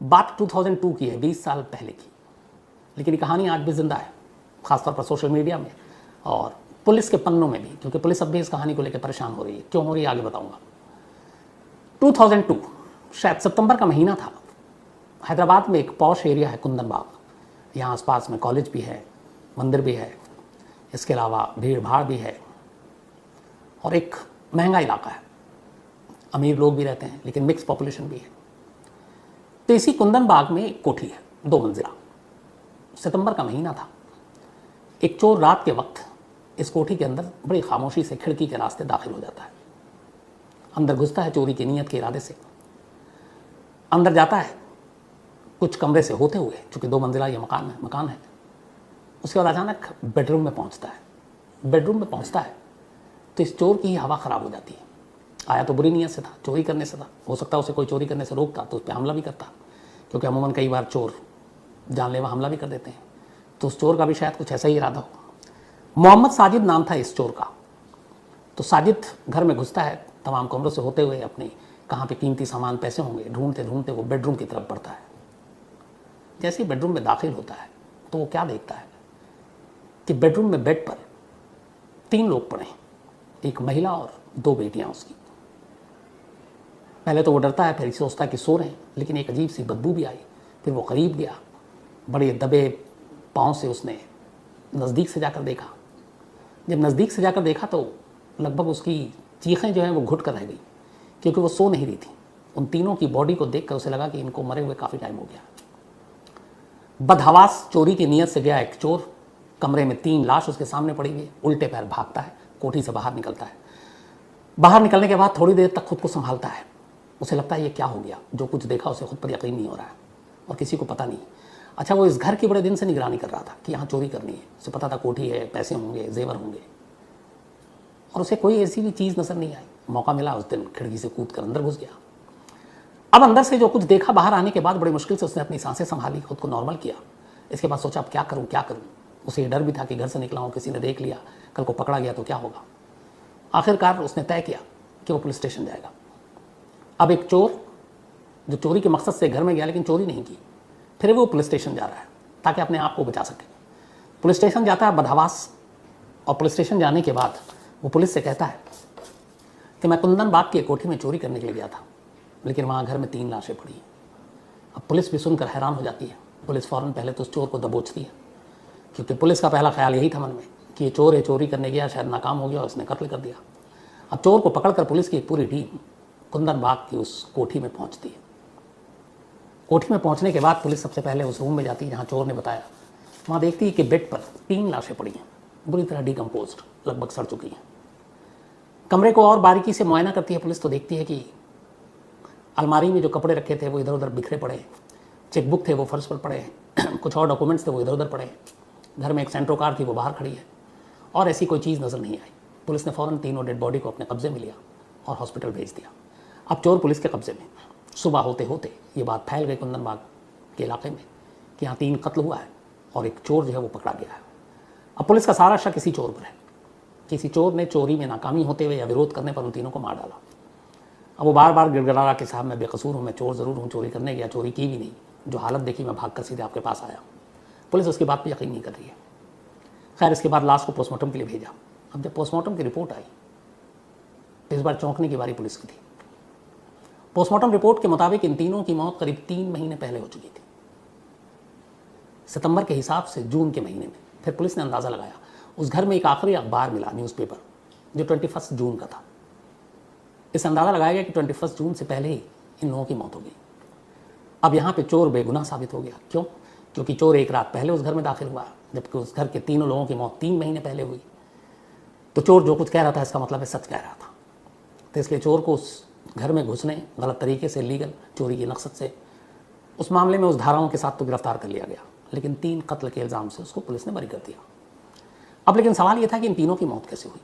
बात 2002 की है, 20 साल पहले की, लेकिन ये कहानी आज भी जिंदा है, खासतौर पर सोशल मीडिया में और पुलिस के पन्नों में भी, क्योंकि पुलिस अब भी इस कहानी को लेकर परेशान हो रही है। क्यों हो रही है आगे बताऊंगा। 2002 शायद सितंबर का महीना था। हैदराबाद में एक पॉश एरिया है कुंदन बाग, यहाँ आसपास में कॉलेज भी है, मंदिर भी है, इसके अलावा भीड़ भाड़ भी है और एक महंगा इलाका है, अमीर लोग भी रहते हैं लेकिन मिक्स पॉपुलेशन भी है। तो इसी कुंदन बाग में एक कोठी है, 2 मंजिला। सितंबर का महीना था। एक चोर रात के वक्त इस कोठी के अंदर बड़ी खामोशी से खिड़की के रास्ते दाखिल हो जाता है। अंदर घुसता है चोरी की नीयत के इरादे से। अंदर जाता है कुछ कमरे से होते हुए, चूंकि 2 मंजिला ये मकान है। उसके बाद अचानक बेडरूम में पहुंचता है। बेडरूम में पहुंचता है तो इस चोर की ही हवा ख़राब हो जाती है। आया तो बुरी नीयत से था, चोरी करने से था। हो सकता है उसे कोई चोरी करने से रोकता तो उस पर हमला भी करता, क्योंकि अमूमन कई बार चोर जानलेवा हमला भी कर देते हैं। तो उस चोर का भी शायद कुछ ऐसा ही इरादा हो। मोहम्मद साजिद नाम था इस चोर का। तो साजिद घर में घुसता है तमाम कमरों से होते हुए, अपने कहाँ पे कीमती सामान पैसे होंगे ढूंढते ढूंढते वो बेडरूम की तरफ बढ़ता है। जैसे ही बेडरूम में दाखिल होता है तो वो क्या देखता है कि बेडरूम में बेड पर 3 लोग पड़े हैं, एक महिला और 2 बेटियां उसकी। पहले तो वो डरता है, फिर सोचता है कि सो रहे हैं, लेकिन एक अजीब सी बदबू भी आई। फिर वो करीब गया, बड़े दबे पाँव से उसने नज़दीक से जाकर देखा। जब नज़दीक से जाकर देखा तो लगभग उसकी चीखें जो हैं वो घुट कर रह गई, क्योंकि वो सो नहीं रही थी। उन तीनों की बॉडी को देखकर उसे लगा कि इनको मरे हुए काफ़ी टाइम हो गया। बदहवास चोरी की नीयत से गया एक चोर, कमरे में 3 लाश उसके सामने पड़ी हुई, उल्टे पैर भागता है, कोठी से बाहर निकलता है। बाहर निकलने के बाद थोड़ी देर तक खुद को संभालता है। उसे लगता है ये क्या हो गया, जो कुछ देखा उसे खुद पर यकीन नहीं हो रहा है और किसी को पता नहीं। अच्छा, वो इस घर की बड़े दिन से निगरानी कर रहा था कि यहाँ चोरी करनी है। उसे पता था कोठी है, पैसे होंगे, जेवर होंगे, और उसे कोई ऐसी भी चीज़ नजर नहीं आई। मौका मिला उस दिन खिड़की से कूद कर अंदर घुस गया। अब अंदर से जो कुछ देखा, बाहर आने के बाद बड़ी मुश्किल से उसने अपनी सांसें संभाली, खुद को नॉर्मल किया। इसके बाद सोचा अब क्या करूं क्या करूं। उसे ये डर भी था कि घर से निकला हूं, किसी ने देख लिया, कल को पकड़ा गया तो क्या होगा। आखिरकार उसने तय किया कि वो पुलिस स्टेशन जाएगा। अब एक चोर जो चोरी के मकसद से घर में गया लेकिन चोरी नहीं की, फिर वो पुलिस स्टेशन जा रहा है ताकि अपने आप को बचा सके। पुलिस स्टेशन जाता है बदहवास, और पुलिस स्टेशन जाने के बाद वो पुलिस से कहता है कि मैं कुंदन बाग की कोठी में चोरी करने के लिए गया था, लेकिन वहाँ घर में 3 लाशें पड़ी हैं। अब पुलिस भी सुनकर हैरान हो जाती है। पुलिस फ़ौरन पहले तो उस चोर को दबोचती है, क्योंकि पुलिस का पहला ख्याल यही था मन में कि ये चोर है, चोरी करने गया, शायद नाकाम हो गया और इसने कत्ल कर दिया। अब चोर को पकड़कर पुलिस की एक पूरी टीम कुंदन बाग की उस कोठी में पहुंचती है। कोठी में पहुंचने के बाद पुलिस सबसे पहले उस रूम में जाती है जहाँ चोर ने बताया। वहाँ देखती है कि बेड पर 3 लाशें पड़ी हैं, बुरी तरह डिकम्पोज्ड, लगभग सड़ चुकी हैं। कमरे को और बारीकी से मुआयना करती है पुलिस तो देखती है कि अलमारी में जो कपड़े रखे थे वो इधर उधर बिखरे पड़े हैं, चेकबुक थे वो फर्श पर पड़े हैं, कुछ और डॉक्यूमेंट्स थे वो इधर उधर पड़े हैं, घर में एक सेंट्रो कार थी वो बाहर खड़ी है, और ऐसी कोई चीज़ नज़र नहीं आई। पुलिस ने फ़ौरन तीनों डेड बॉडी को अपने कब्जे में लिया और हॉस्पिटल भेज दिया। अब चोर पुलिस के कब्जे में। सुबह होते होते ये बात फैल गई कुंदन बाग के इलाके में कि यहाँ 3 कत्ल हुआ है और एक चोर जो है वो पकड़ा गया है। अब पुलिस का सारा शक इसी चोर पर है। किसी चोर ने चोरी में नाकामी होते हुए या विरोध करने पर उन तीनों को मार डाला। अब वो बार बार गिड़गिड़ा रहा कि साहब मैं बेकसूर हूँ, मैं चोर ज़रूर हूँ, चोरी करने गया, चोरी की भी नहीं, जो हालत देखी मैं भाग कर सीधे आपके पास आया। पुलिस उसकी बात पर यकीन नहीं कर रही है। खैर, इसके बाद लाश को पोस्टमार्टम के लिए भेजा। अब जब पोस्टमार्टम की रिपोर्ट आई तो इस बार चौंकने की बारी पुलिस की थी। पोस्टमार्टम रिपोर्ट के मुताबिक इन तीनों की मौत करीब 3 महीने पहले हो चुकी थी, सितंबर के हिसाब से जून के महीने में। फिर पुलिस ने अंदाज़ा लगाया, उस घर में एक आखिरी अखबार मिला, न्यूज़पेपर, जो 21 जून का था। इस अंदाज़ा लगाया गया कि 21 जून से पहले ही इन लोगों की मौत हो गई। अब यहाँ पे चोर बेगुनाह साबित हो गया। क्यों? क्योंकि चोर एक रात पहले उस घर में दाखिल हुआ, जबकि उस घर के तीनों लोगों की मौत 3 महीने पहले हुई। तो चोर जो कुछ कह रहा था इसका मतलब है सच कह रहा था। तो इसलिए चोर को उस घर में घुसने, गलत तरीके से लीगल चोरी के मकसद से, उस मामले में उस धाराओं के साथ तो गिरफ्तार कर लिया गया, लेकिन 3 कत्ल के इल्ज़ाम से उसको पुलिस ने बरी कर दिया। अब लेकिन सवाल यह था कि इन तीनों की मौत कैसे हुई।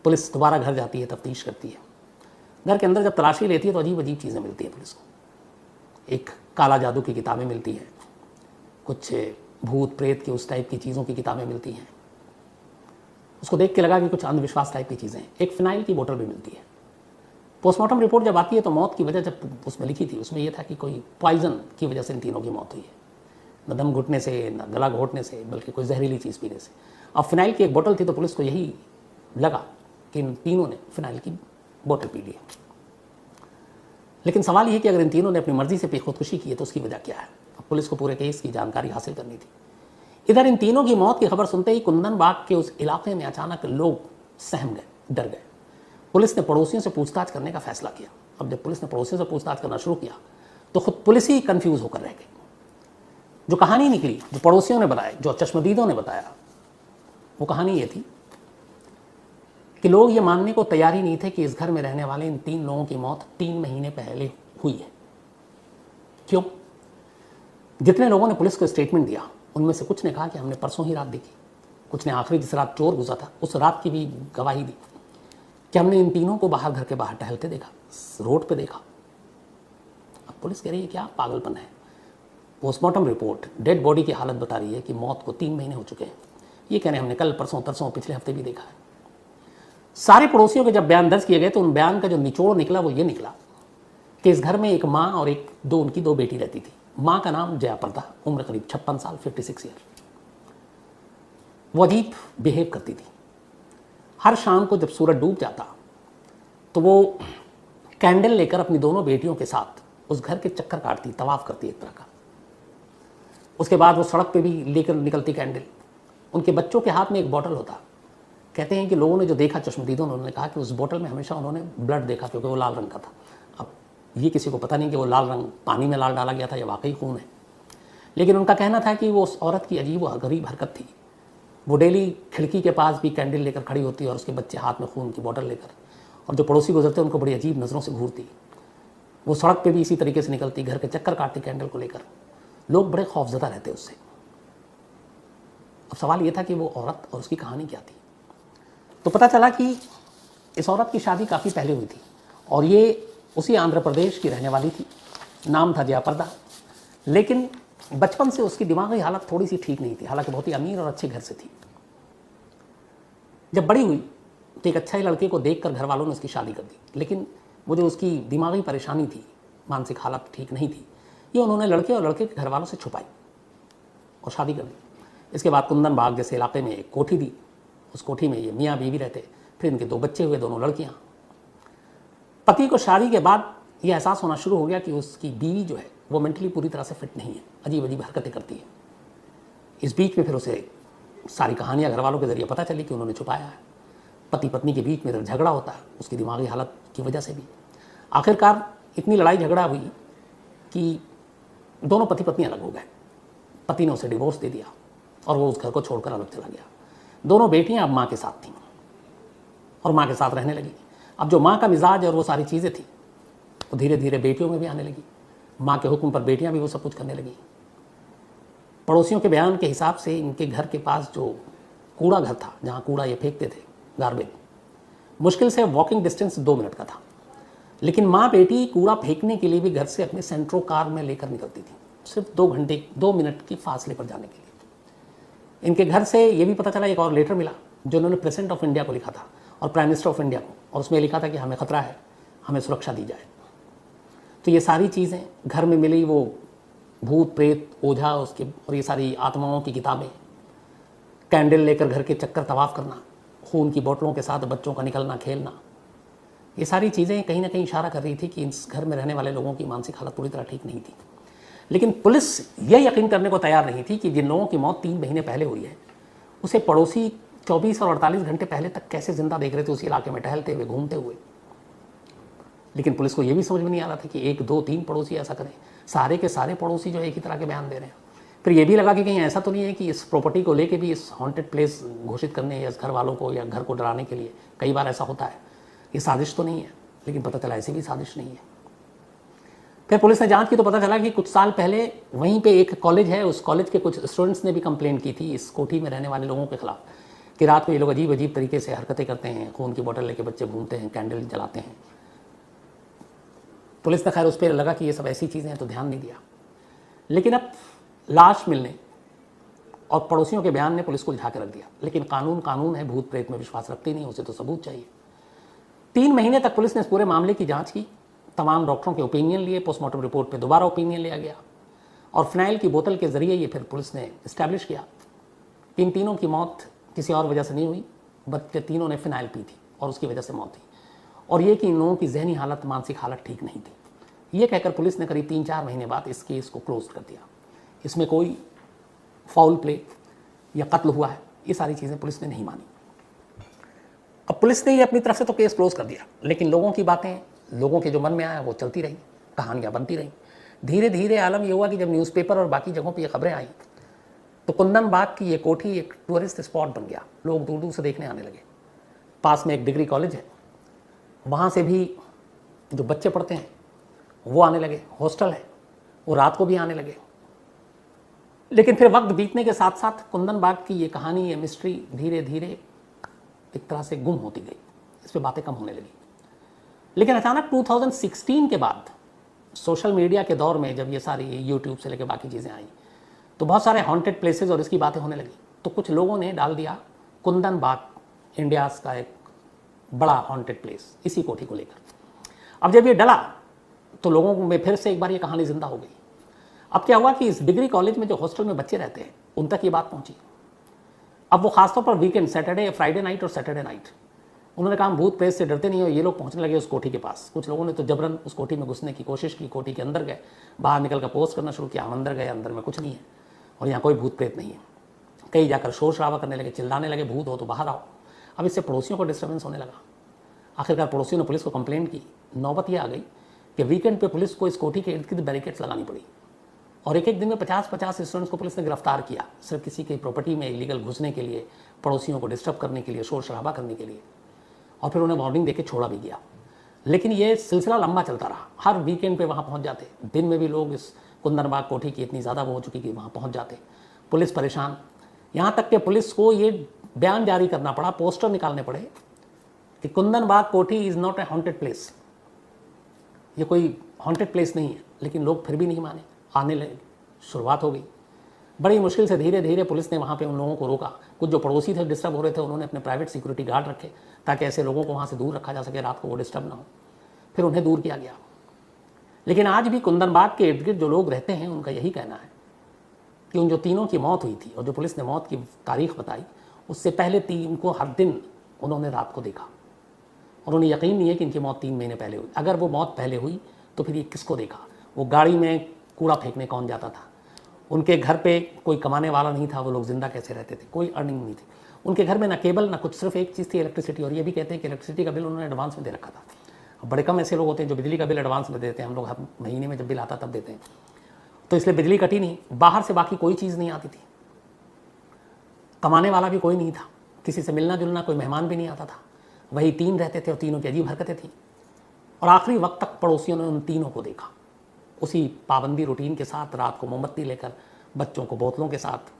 पुलिस दोबारा घर जाती है, तफ्तीश करती है। घर के अंदर जब तलाशी लेती है तो अजीब अजीब चीज़ें मिलती हैं पुलिस को। एक काला जादू की किताबें मिलती हैं, कुछ भूत प्रेत की उस टाइप की चीज़ों की किताबें मिलती हैं। उसको देख के लगा कि कुछ अंधविश्वास टाइप की चीज़ें हैं। एक फिनाइल की बोतल भी मिलती है। पोस्टमार्टम रिपोर्ट जब आती है तो मौत की वजह जब उसमें लिखी थी, उसमें यह था कि कोई पॉइजन की वजह से इन तीनों की मौत हुई है, न दम घुटने से, न गला घोटने से, बल्कि कोई जहरीली चीज़ पीने से। अब फिनाइल की एक बोतल थी तो पुलिस को यही लगा कि इन तीनों ने फिनाइल की बोतल पी ली। लेकिन सवाल यह है कि अगर इन तीनों ने अपनी मर्जी से खुदकुशी की है तो उसकी वजह क्या है। अब पुलिस को पूरे केस की जानकारी हासिल करनी थी। इधर इन तीनों की मौत की खबर सुनते ही कुंदन बाग के उस इलाके में अचानक लोग सहम गए, डर गए। पुलिस ने पड़ोसियों से पूछताछ करने का फैसला किया। अब जब पुलिस ने पड़ोसियों से पूछताछ करना शुरू किया तो खुद पुलिस ही कंफ्यूज होकर रह गई। जो कहानी निकली, जो पड़ोसियों ने बताया, जो चश्मदीदों ने बताया, वो कहानी ये थी कि लोग ये मानने को तैयार ही नहीं थे कि इस घर में रहने वाले इन 3 लोगों की मौत 3 महीने पहले हुई है। क्यों? जितने लोगों ने पुलिस को स्टेटमेंट दिया उनमें से कुछ ने कहा कि हमने परसों ही रात देखी, कुछ ने आखिरी जिस रात चोर घुसा था उस रात की भी गवाही दी कि हमने इन तीनों को बाहर, घर के बाहर टहलते देखा, रोड पे देखा। अब पुलिस कह रही है क्या पागलपन है। पोस्टमार्टम रिपोर्ट डेड बॉडी की हालत बता रही है कि मौत को 3 महीने हो चुके हैं। ये कहने हमने कल, परसों, तरसों, पिछले हफ्ते भी देखा है। सारे पड़ोसियों के जब बयान दर्ज किए गए तो उन बयान का जो निचोड़ निकला वो ये निकला कि इस घर में एक माँ और उनकी 2 बेटी रहती थी। माँ का नाम जयाप्रदा, उम्र करीब 56 साल, 56 ईयर। वो अजीब बिहेव करती थी। हर शाम को जब सूरज डूब जाता तो वो कैंडल लेकर अपनी दोनों बेटियों के साथ उस घर के चक्कर काटती, तवाफ करती एक तरह का। उसके बाद वो सड़क पे भी लेकर निकलती कैंडल। उनके बच्चों के हाथ में एक बोतल होता। कहते हैं कि लोगों ने जो देखा, चश्मदीदों ने, उन्होंने कहा कि उस बोतल में हमेशा उन्होंने ब्लड देखा क्योंकि वो लाल रंग का था। अब ये किसी को पता नहीं कि वो लाल रंग पानी में लाल डाला गया था या वाकई खून है, लेकिन उनका कहना था कि वो उस औरत की अजीब व गरीब हरकत थी। वो डेली खिड़की के पास भी कैंडल लेकर खड़ी होती और उसके बच्चे हाथ में खून की बोतल लेकर, और जो पड़ोसी गुजरते उनको बड़ी अजीब नज़रों से घूरती। वो सड़क पे भी इसी तरीके से निकलती, घर के चक्कर काटती कैंडल को लेकर। लोग बड़े खौफजदा रहते उससे। अब सवाल ये था कि वो औरत और उसकी कहानी क्या थी। तो पता चला कि इस औरत की शादी काफ़ी पहले हुई थी और ये उसी आंध्र प्रदेश की रहने वाली थी। नाम था जयाप्रदा, लेकिन बचपन से उसकी दिमागी हालत थोड़ी सी ठीक नहीं थी, हालांकि बहुत ही अमीर और अच्छे घर से थी। जब बड़ी हुई तो एक अच्छे लड़के को देखकर घर वालों ने उसकी शादी कर दी, लेकिन वो जो उसकी दिमागी परेशानी थी, मानसिक हालत ठीक नहीं थी, ये उन्होंने लड़के और लड़के के घर वालों से छुपाई और शादी कर दी। इसके बाद कुंदन बाग जैसे इलाके में एक कोठी दी। उस कोठी में ये मियाँ बीवी रहते। फिर इनके 2 बच्चे हुए, दोनों लड़कियाँ। पति को शादी के बाद ये एहसास होना शुरू हो गया कि उसकी बीवी जो है वो मेंटली पूरी तरह से फिट नहीं है, अजीब अजीब हरकतें करती है। इस बीच में फिर उसे सारी कहानियाँ घर वालों के जरिए पता चली कि उन्होंने छुपाया है। पति पत्नी के बीच में झगड़ा होता है उसकी दिमागी हालत की वजह से भी। आखिरकार इतनी लड़ाई झगड़ा हुई कि दोनों पति पत्नी अलग हो गए। पति ने उसे डिवोर्स दे दिया और वो उस घर को छोड़कर अलग चला गया। दोनों बेटियां अब माँ के साथ थीं और माँ के साथ रहने लगी। अब जो माँ का मिजाज और वो सारी चीज़ें थी वो धीरे धीरे बेटियों में भी आने लगी। माँ के हुक्म पर बेटियां भी वो सब कुछ करने लगी। पड़ोसियों के बयान के हिसाब से इनके घर के पास जो कूड़ा घर था, जहाँ कूड़ा ये फेंकते थे, गार्बेज, मुश्किल से वॉकिंग डिस्टेंस 2 मिनट का था। लेकिन माँ बेटी कूड़ा फेंकने के लिए भी घर से अपने सेंट्रो कार में लेकर निकलती थी, सिर्फ 2 मिनट की फासले पर जाने के लिए। इनके घर से ये भी पता चला, एक और लेटर मिला जो उन्होंने प्रेसिडेंट ऑफ इंडिया को लिखा था और प्राइम मिनिस्टर ऑफ इंडिया को, और उसमें लिखा था कि हमें खतरा है, हमें सुरक्षा दी जाए। तो ये सारी चीज़ें घर में मिली, वो भूत प्रेत ओझा उसके और ये सारी आत्माओं की किताबें, कैंडल लेकर घर के चक्कर तवाफ करना, खून की बोतलों के साथ बच्चों का निकलना खेलना, ये सारी चीज़ें कहीं ना कहीं इशारा कर रही थी कि इस घर में रहने वाले लोगों की मानसिक हालत पूरी तरह ठीक नहीं थी। लेकिन पुलिस यह यकीन करने को तैयार नहीं थी कि जिन लोगों की मौत 3 महीने पहले हुई है उसे पड़ोसी 24 और 48 घंटे पहले तक कैसे जिंदा देख रहे थे उसी इलाके में टहलते हुए, घूमते हुए। लेकिन पुलिस को यह भी समझ में नहीं आ रहा था कि 1, 2, 3 पड़ोसी ऐसा करें। सारे के सारे पड़ोसी जो एक ही तरह के बयान दे रहे हैं। फिर ये भी लगा कि कहीं ऐसा तो नहीं है कि इस प्रॉपर्टी को लेके भी इस हॉन्टेड प्लेस घोषित करने या इस घर वालों को या घर को डराने के लिए, कई बार ऐसा होता है, ये साजिश तो नहीं है। लेकिन पता चला ऐसी भी साजिश नहीं है। फिर पुलिस ने जांच की तो पता चला कि कुछ साल पहले वहीं पे एक कॉलेज है, उस कॉलेज के कुछ स्टूडेंट्स ने भी कंप्लेन की थी इस कोठी में रहने वाले लोगों के खिलाफ कि रात को ये लोग अजीब अजीब तरीके से हरकतें करते हैं, खून की बोतल लेके बच्चे घूमते हैं, कैंडल जलाते हैं। पुलिस ने खैर उस पर लगा कि ये सब ऐसी चीज़ें हैं तो ध्यान नहीं दिया। लेकिन अब लाश मिलने और पड़ोसियों के बयान ने पुलिस को उलझा के रख दिया। लेकिन कानून कानून है, भूत प्रेत में विश्वास रखते नहीं, उसे तो सबूत चाहिए। 3 महीने तक पुलिस ने इस पूरे मामले की जांच की, तमाम डॉक्टरों के ओपिनियन लिए, पोस्टमार्टम रिपोर्ट पे दोबारा ओपिनियन लिया गया और फिनाइल की बोतल के जरिए ये फिर पुलिस ने इस्टेब्लिश किया कि इन तीनों की मौत किसी और वजह से नहीं हुई, बल्कि तीनों ने फिनाइल पी थी और उसकी वजह से मौत हुई, और ये कि इन लोगों की जहनी हालत, मानसिक हालत ठीक नहीं थी। ये कहकर पुलिस ने करीब 3-4 महीने बाद इस केस को क्लोज कर दिया। इसमें कोई फाउल प्ले या कत्ल हुआ है, ये सारी चीज़ें पुलिस ने नहीं मानी। अब पुलिस ने ये अपनी तरफ से तो केस क्लोज कर दिया, लेकिन लोगों की बातें, लोगों के जो मन में आया वो चलती रही, कहानियाँ बनती रहीं। धीरे धीरे आलम ये हुआ कि जब न्यूज़पेपर और बाकी जगहों पर ये खबरें आई तो कुंदन बाग की ये कोठी एक टूरिस्ट स्पॉट बन गया। लोग दूर दूर से देखने आने लगे। पास में एक डिग्री कॉलेज है, वहाँ से भी जो बच्चे पढ़ते हैं वो आने लगे। हॉस्टल है, वो रात को भी आने लगे। लेकिन फिर वक्त बीतने के साथ साथ कुंदन बाग की ये कहानी, ये मिस्ट्री धीरे धीरे एक तरह से गुम होती गई। इस पर बातें कम होने लगी। लेकिन अचानक 2016 के बाद सोशल मीडिया के दौर में जब ये सारी यूट्यूब से लेकर बाकी चीज़ें आई तो बहुत सारे हॉन्टेड प्लेसेस और इसकी बातें होने लगी। तो कुछ लोगों ने डाल दिया कुंदन बाग इंडियाज़ का एक बड़ा हॉन्टेड प्लेस, इसी कोठी को लेकर। अब जब ये डला तो लोगों में फिर से एक बार ये कहानी जिंदा हो गई। अब क्या हुआ कि इस डिग्री कॉलेज में जो हॉस्टल में बच्चे रहते हैं उन तक ये बात पहुंची। अब वो खासतौर पर वीकेंड, सैटरडे, फ्राइडे नाइट और सैटरडे नाइट, उन्होंने कहा भूत प्रेत से डरते नहीं हो। ये लोग पहुंचने लगे उस कोठी के पास। कुछ लोगों ने तो जबरन उस कोठी में घुसने की कोशिश की, कोठी के अंदर गए, बाहर निकल कर पोस्ट करना शुरू किया। हम अंदर गए, अंदर में कुछ नहीं है और यहाँ कोई भूत प्रेत नहीं है। कई जाकर शोर शराबा करने लगे, चिल्लाने लगे भूत हो तो बाहर आओ। अब इससे पड़ोसियों को डिस्टर्बेंस होने लगा। आखिरकार पड़ोसियों ने पुलिस को कंप्लेंट की। नौबत यह आ गई कि वीकेंड पे पुलिस को इस कोठी के इर्द गिर्द बैरिकेड्स लगानी पड़ी और एक एक दिन में 50-50 स्टूडेंट्स को पुलिस ने गिरफ्तार किया, सिर्फ किसी की प्रॉपर्टी में इलीगल घुसने के लिए, पड़ोसियों को डिस्टर्ब करने के लिए, शोर शराबा करने के लिए। और फिर उन्हें वार्निंग देके छोड़ा भी गया। लेकिन ये सिलसिला लंबा चलता रहा। हर वीकेंड पे वहाँ पहुँच जाते। दिन में भी लोग इस कुंदन बाग कोठी की इतनी ज़्यादा वो हो चुकी कि वहाँ पहुँच जाते। पुलिस परेशान, यहाँ तक कि पुलिस को ये बयान जारी करना पड़ा, पोस्टर निकालने पड़े कि कुंदन बाग कोठी is not a haunted place, ये कोई हॉन्टेड प्लेस नहीं है। लेकिन लोग फिर भी नहीं माने, आने लगे। शुरुआत हो गई। बड़ी मुश्किल से धीरे धीरे पुलिस ने वहाँ पे उन लोगों को रोका। कुछ जो पड़ोसी थे डिस्टर्ब हो रहे थे, उन्होंने अपने प्राइवेट सिक्योरिटी गार्ड रखे ताकि ऐसे लोगों को वहाँ से दूर रखा जा सके, रात को वो डिस्टर्ब ना हो। फिर उन्हें दूर किया गया। लेकिन आज भी कुंदन बाग के इर्द गिर्द जो लोग रहते हैं उनका यही कहना है कि उन जो तीनों की मौत हुई थी और जो पुलिस ने मौत की तारीख बताई, उससे पहले 3 को हर दिन उन्होंने रात को देखा और उन्हें यकीन नहीं है कि इनकी मौत 3 महीने पहले हुई। अगर वो मौत पहले हुई तो फिर ये किसको देखा? वो गाड़ी में कूड़ा फेंकने कौन जाता था? उनके घर पे कोई कमाने वाला नहीं था, वो लोग जिंदा कैसे रहते थे? कोई अर्निंग नहीं थी उनके घर में, ना केबल ना कुछ, सिर्फ एक चीज़ थी इलेक्ट्रिसिटी। और ये भी कहते हैं कि इलेक्ट्रिसिटी का बिल उन्होंने एडवांस में दे रखा था। अब बड़े कम ऐसे लोग होते हैं जो बिजली का बिल एडवांस में देते हैं। हम लोग हर महीने में जब बिल आता तब देते हैं, तो इसलिए बिजली कटी नहीं। बाहर से बाकी कोई चीज़ नहीं आती थी, कमाने वाला भी कोई नहीं था, किसी से मिलना जुलना कोई मेहमान भी नहीं आता था। वही 3 रहते थे और तीनों की अजीब हरकतें थी। और आखिरी वक्त तक पड़ोसियों ने उन तीनों को देखा, उसी पाबंदी रूटीन के साथ, रात को मोमबत्ती लेकर, बच्चों को बोतलों के साथ।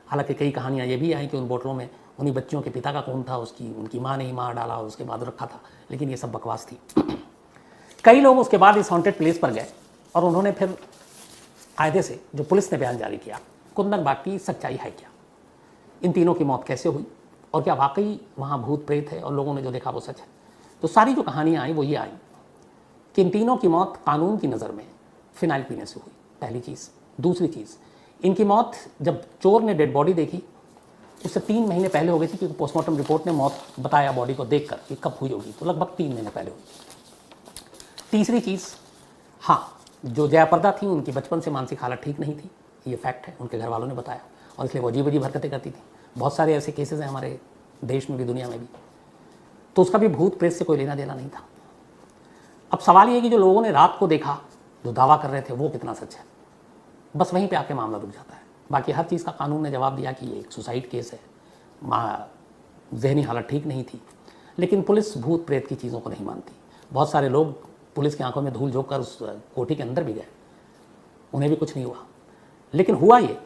हालांकि कई कहानियाँ ये भी आई कि उन बोतलों में उन्हीं बच्चियों के पिता का खून था, उनकी माँ ने ही मार डाला और उसके बाद रखा था। लेकिन ये सब बकवास थी। कई लोग उसके बाद इस हॉन्टेड प्लेस पर गए और उन्होंने फिर कायदे से जो पुलिस ने बयान जारी किया, कुंदन बाग की सच्चाई है क्या, इन तीनों की मौत कैसे हुई और क्या वाकई वहाँ भूत प्रेत है और लोगों ने जो देखा वो सच है। तो सारी जो कहानियाँ आई वो ये आई कि इन तीनों की मौत कानून की नज़र में फिनाइल पीने से हुई, पहली चीज़। दूसरी चीज़, इनकी मौत जब चोर ने डेड बॉडी देखी उससे 3 महीने पहले हो गई थी, क्योंकि पोस्टमार्टम रिपोर्ट ने मौत बताया बॉडी को देखकर कि कब हुई होगी, तो लगभग 3 महीने पहले हुई। तीसरी चीज़, हाँ, जो जयाप्रदा थी उनकी बचपन से मानसिक हालत ठीक नहीं थी, ये फैक्ट है, उनके घर वालों ने बताया, और इसलिए वो अजीब अजीब हरकतें करती थी। बहुत सारे ऐसे केसेस हैं हमारे देश में भी, दुनिया में भी। तो उसका भी भूत प्रेत से कोई लेना देना नहीं था। अब सवाल ये है कि जो लोगों ने रात को देखा, जो दावा कर रहे थे, वो कितना सच है। बस वहीं पे आके मामला रुक जाता है। बाकी हर चीज़ का कानून ने जवाब दिया कि ये एक सुसाइड केस है, जहनी हालत ठीक नहीं थी। लेकिन पुलिस भूत प्रेत की चीज़ों को नहीं मानती। बहुत सारे लोग पुलिस की आंखों में धूल झोंक कर उस कोठी के अंदर भी गए, उन्हें भी कुछ नहीं हुआ। लेकिन हुआ ये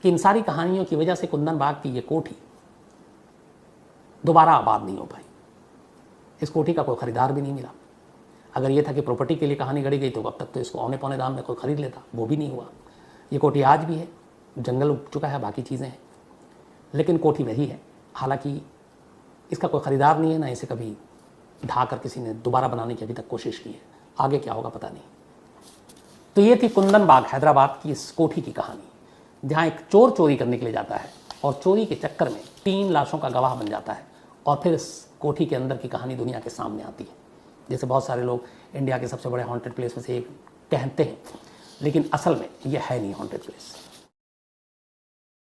कि इन सारी कहानियों की वजह से कुंदन बाग की ये कोठी दोबारा आबाद नहीं हो पाई। इस कोठी का कोई ख़रीदार भी नहीं मिला। अगर ये था कि प्रॉपर्टी के लिए कहानी गढ़ी गई तो अब तक तो इसको औने पौने दाम में कोई ख़रीद लेता, वो भी नहीं हुआ। ये कोठी आज भी है, जंगल उग चुका है, बाकी चीज़ें हैं, लेकिन कोठी वही है। हालांकि इसका कोई ख़रीदार नहीं है, ना इसे कभी ढाकर किसी ने दोबारा बनाने की अभी तक कोशिश की है। आगे क्या होगा पता नहीं। तो ये थी कुंदन बाग हैदराबाद की इस कोठी की कहानी, जहाँ एक चोर चोरी करने के लिए जाता है और चोरी के चक्कर में 3 लाशों का गवाह बन जाता है, और फिर इस कोठी के अंदर की कहानी दुनिया के सामने आती है। जैसे बहुत सारे लोग इंडिया के सबसे बड़े हॉन्टेड प्लेस में से एक कहते हैं, लेकिन असल में यह है नहीं हॉन्टेड प्लेस।